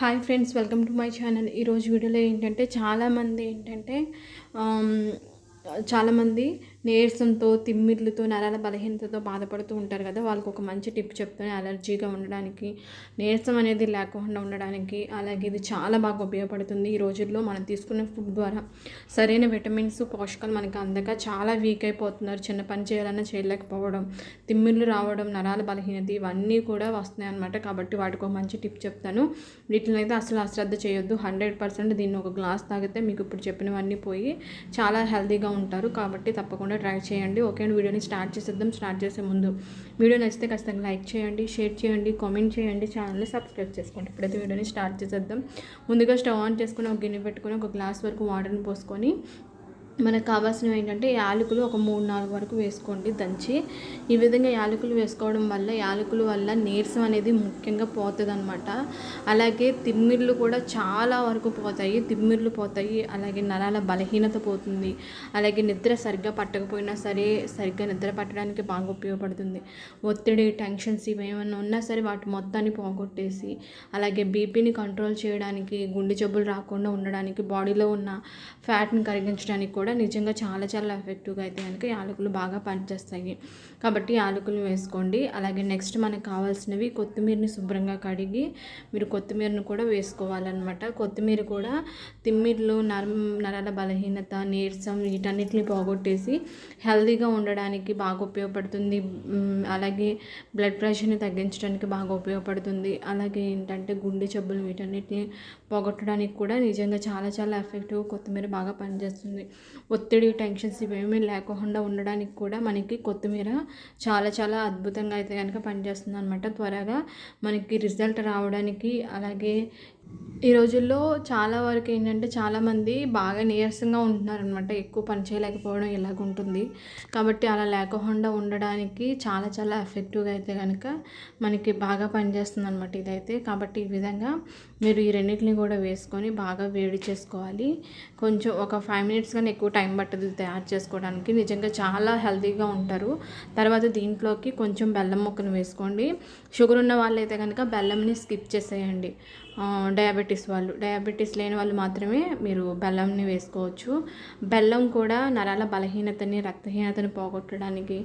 Hi friends, welcome to my channel. ఈరోజు వీడియోలో ఏంటంటే చాలామంది నీరసంతో, తిమ్మిర్లతో, నరాల బలహీనతతో బాధపడుతూ ఉంటారు కదా. వాళ్ళకి ఒక మంచి టిప్ చెప్తాను. అలర్జీగా ఉండడానికి, నీరసం అనేది లేకుండా ఉండడానికి, అలాగే ఇది చాలా బాగా ఉపయోగపడుతుంది. ఈ రోజుల్లో మనం తీసుకునే ఫుడ్ ద్వారా సరైన విటమిన్స్, పోషకాలు మనకు అందక చాలా వీక్ అయిపోతున్నారు. చిన్న పని చేయాలన్నా చేయలేకపోవడం, తిమ్మిర్లు రావడం, నరాల బలహీనత ఇవన్నీ కూడా వస్తున్నాయి అన్నమాట. కాబట్టి వాటికి ఒక మంచి టిప్ చెప్తాను. వీటిని అయితే అసలు అశ్రద్ధ చేయొద్దు. 100% దీన్ని ఒక గ్లాస్ తాగితే మీకు ఇప్పుడు చెప్పినవన్నీ పోయి చాలా హెల్తీగా ఉంటారు. కాబట్టి తప్పకుండా ట్రై చేయండి. ఓకే అండి, వీడియోని స్టార్ట్ చేసేద్దాం. స్టార్ట్ చేసే ముందు వీడియో నచ్చితే ఖచ్చితంగా లైక్ చేయండి, షేర్ చేయండి, కామెంట్ చేయండి, ఛానల్ని సబ్స్క్రైబ్ చేసుకోండి. ఇప్పుడైతే వీడియోని స్టార్ట్ చేసేద్దాం. ముందుగా స్టవ్ ఆన్ చేసుకుని ఒక గిన్నె పెట్టుకొని ఒక గ్లాస్ వరకు వాటర్ని పోసుకొని మనకు కావాల్సినవి ఏంటంటే యాలకులు ఒక 3-4 వరకు వేసుకోండి దంచి. ఈ విధంగా యాలకులు వేసుకోవడం వల్ల యాలకుల వల్ల నీరసం అనేది ముఖ్యంగా పోతుంది అనమాట. అలాగే తిమ్మిర్లు కూడా చాలా వరకు పోతాయి. తిమ్మిర్లు పోతాయి, అలాగే నరాల బలహీనత పోతుంది. అలాగే నిద్ర సరిగ్గా పట్టకపోయినా సరే సరిగ్గా నిద్ర పట్టడానికి బాగా ఉపయోగపడుతుంది. ఒత్తిడి, టెన్షన్స్ ఇవేమైనా ఉన్నా సరే వాటి మొత్తాన్ని పోగొట్టేసి, అలాగే బీపీని కంట్రోల్ చేయడానికి, గుండె జబ్బులు రాకుండా ఉండడానికి, బాడీలో ఉన్న ఫ్యాట్ని కరిగించడానికి కూడా నిజంగా చాలా చాలా ఎఫెక్టివ్గా అయితే కనుక యాలకులు బాగా పనిచేస్తాయి. కాబట్టి యాలకులు వేసుకోండి. అలాగే నెక్స్ట్ మనకు కావాల్సినవి కొత్తిమీరని శుభ్రంగా కడిగి మీరు కొత్తిమీరను కూడా వేసుకోవాలన్నమాట. కొత్తిమీర కూడా తిమ్మిర్లు, నరాల బలహీనత, నీరసం వీటన్నిటిని పోగొట్టేసి హెల్తీగా ఉండడానికి బాగా ఉపయోగపడుతుంది. అలాగే బ్లడ్ ప్రెషర్ని తగ్గించడానికి బాగా ఉపయోగపడుతుంది. అలాగే ఏంటంటే గుండె జబ్బులు వీటన్నిటిని పోగొట్టడానికి కూడా నిజంగా చాలా చాలా ఎఫెక్టివ్ కొత్తిమీర బాగా పనిచేస్తుంది. ఒత్తిడి, టెన్షన్స్ ఇవేమీ లేకుండా ఉండడానికి కూడా మనకి కొత్తిమీర చాలా చాలా అద్భుతంగా అయితే కనుక పనిచేస్తుంది అనమాట. త్వరగా మనకి రిజల్ట్ రావడానికి. అలాగే ఈ రోజుల్లో చాలా వరకు ఏంటంటే చాలామంది బాగా నీరసంగా ఉంటున్నారనమాట. ఎక్కువ పని చేయలేకపోవడం ఇలాగుంటుంది. కాబట్టి అలా లేకుండా ఉండడానికి చాలా చాలా ఎఫెక్టివ్గా అయితే కనుక మనకి బాగా పనిచేస్తుంది అనమాట ఇదైతే. కాబట్టి ఈ విధంగా మీరు ఈ రెండింటిని కూడా వేసుకొని బాగా వేడి చేసుకోవాలి. కొంచెం ఒక 5 మినిట్స్ కానీ ఎక్కువ టైం పట్టదు తయారు చేసుకోవడానికి. నిజంగా చాలా హెల్తీగా ఉంటారు. తర్వాత దీంట్లోకి కొంచెం బెల్లం ముక్కను వేసుకోండి. షుగర్ ఉన్న వాళ్ళైతే కనుక బెల్లంని స్కిప్ చేసేయండి. డయాబెటీస్ లేని వాళ్ళు మాత్రమే మీరు బెల్లంని వేసుకోవచ్చు. బెల్లం కూడా నరాల బలహీనతని, రక్తహీనతని పోగొట్టడానికి,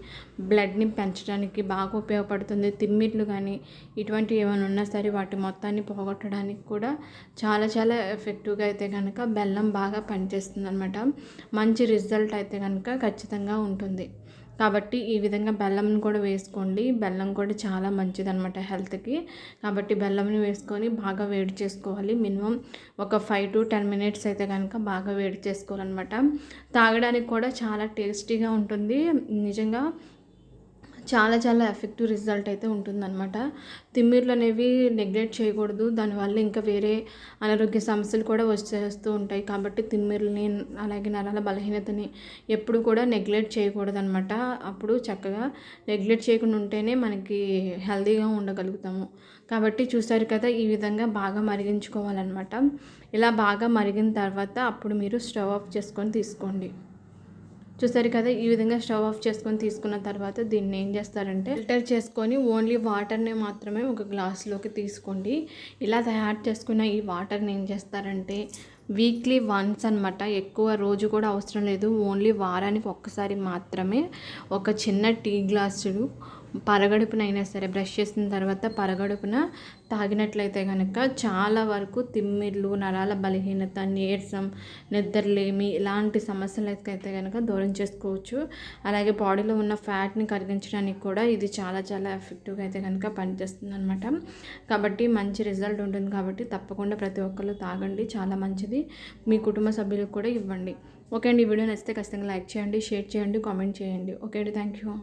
బ్లడ్ని పెంచడానికి బాగా ఉపయోగపడుతుంది. తిమ్మిర్లు కానీ ఇటువంటివి ఏమైనా ఉన్నా సరే వాటి మొత్తాన్ని పోగొట్టడానికి కూడా చాలా చాలా ఎఫెక్టివ్గా అయితే కనుక బెల్లం బాగా పనిచేస్తుంది అనమాట. మంచి రిజల్ట్ అయితే కనుక ఖచ్చితంగా ఉంటుంది. కాబట్టి ఈ విధంగా బెల్లంని కూడా వేసుకోండి. బెల్లం కూడా చాలా మంచిదన్నమాట హెల్త్కి. కాబట్టి బెల్లంని వేసుకొని బాగా వేడి చేసుకోవాలి. మినిమం ఒక 5 to 10 మినిట్స్ అయితే కనుక బాగా వేడి చేసుకోవాలన్నమాట. తాగడానికి కూడా చాలా టేస్టీగా ఉంటుంది. నిజంగా చాలా చాలా ఎఫెక్టివ్ రిజల్ట్ అయితే ఉంటుందన్నమాట. తిమ్మిర్లు అనేవి నెగ్లెక్ట్ చేయకూడదు. దానివల్ల ఇంకా వేరే అనారోగ్య సమస్యలు కూడా వచ్చేస్తూ ఉంటాయి. కాబట్టి తిమ్మిర్లని, అలాగే నరాల బలహీనతని ఎప్పుడు కూడా నెగ్లెక్ట్ చేయకూడదు అనమాట. అప్పుడు చక్కగా నెగ్లెక్ట్ చేయకుండా ఉంటేనే మనకి హెల్తీగా ఉండగలుగుతాము. కాబట్టి చూసారు కదా, ఈ విధంగా బాగా మరిగించుకోవాలన్నమాట. ఇలా బాగా మరిగిన తర్వాత అప్పుడు మీరు స్టవ్ ఆఫ్ చేసుకొని తీసుకోండి. చూసారు కదా, ఈ విధంగా స్టవ్ ఆఫ్ చేసుకొని తీసుకున్న తర్వాత దీన్ని ఏం చేస్తారంటే ఫిల్టర్ చేసుకొని ఓన్లీ వాటర్ని మాత్రమే ఒక గ్లాస్లోకి తీసుకోండి. ఇలా తయారు చేసుకున్న ఈ వాటర్ని ఏం చేస్తారంటే వీక్లీ వన్స్ అనమాట. ఎక్కువ రోజు కూడా అవసరం లేదు. ఓన్లీ వారానికి ఒక్కసారి మాత్రమే ఒక చిన్న టీ గ్లాసుడు పరగడుపునైనా సరే బ్రష్ చేసిన తర్వాత పరగడుపున తాగినట్లయితే కనుక చాలా వరకు తిమ్మిర్లు, నరాల బలహీనత, నీరసం, నిద్రలేమి ఇలాంటి సమస్యలు అయితే కనుక దూరం చేసుకోవచ్చు. అలాగే బాడీలో ఉన్న ఫ్యాట్ని కరిగించడానికి కూడా ఇది చాలా చాలా ఎఫెక్టివ్గా అయితే కనుక పనిచేస్తుంది అనమాట. కాబట్టి మంచి రిజల్ట్ ఉంటుంది. కాబట్టి తప్పకుండా ప్రతి ఒక్కరు తాగండి. చాలా మంచిది. మీ కుటుంబ సభ్యులకు కూడా ఇవ్వండి. ఓకే అండి, ఈ వీడియో నచ్చితే ఖచ్చితంగా లైక్ చేయండి, షేర్ చేయండి, కామెంట్ చేయండి. ఓకే అండి, థ్యాంక్ యూ.